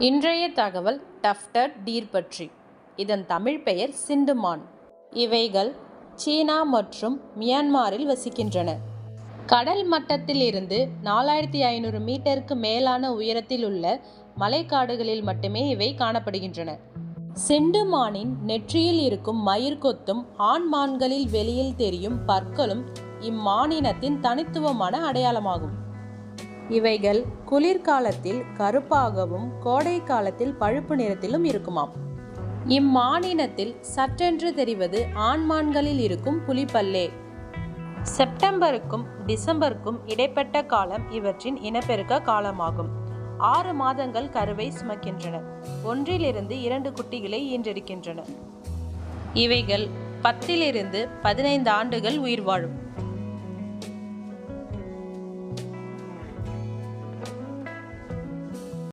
இன்றைய தகவல் டஃப்டட் டீர் பற்றி. இதன் தமிழ் பெயர் சிந்து மான். இவைகள் சீனா மற்றும் மியான்மரில் வசிக்கின்றன. கடல் மட்டத்தில் இருந்து 4500 மீட்டருக்கு மேலான உயரத்தில் உள்ள மலைக்காடுகளில் மட்டுமே இவை காணப்படுகின்றன. சிந்து மானின் நெற்றியில் இருக்கும் மயிர்கொத்தும் ஆண் மான்களில் வெளியில் தெரியும் பற்களும் இம்மானினத்தின் தனித்துவமான அடையாளமாகும். இவைகள் குளிர்காலத்தில் கருப்பாகவும் கோடை காலத்தில் பழுப்பு நிறத்திலும் இருக்குமாம். இம்மானினத்தில் சற்றென்று தெரிவது ஆண்மான்களில் இருக்கும் புலிப்பல்லே. செப்டம்பருக்கும் டிசம்பருக்கும் இடைப்பட்ட காலம் இவற்றின் இனப்பெருக்க காலமாகும். 6 மாதங்கள் கருவை சுமக்கின்றன. 1 to 2 குட்டிகளை ஈன்றெடுக்கின்றன. இவைகள் 10 to 15 ஆண்டுகள் உயிர் வாழும்.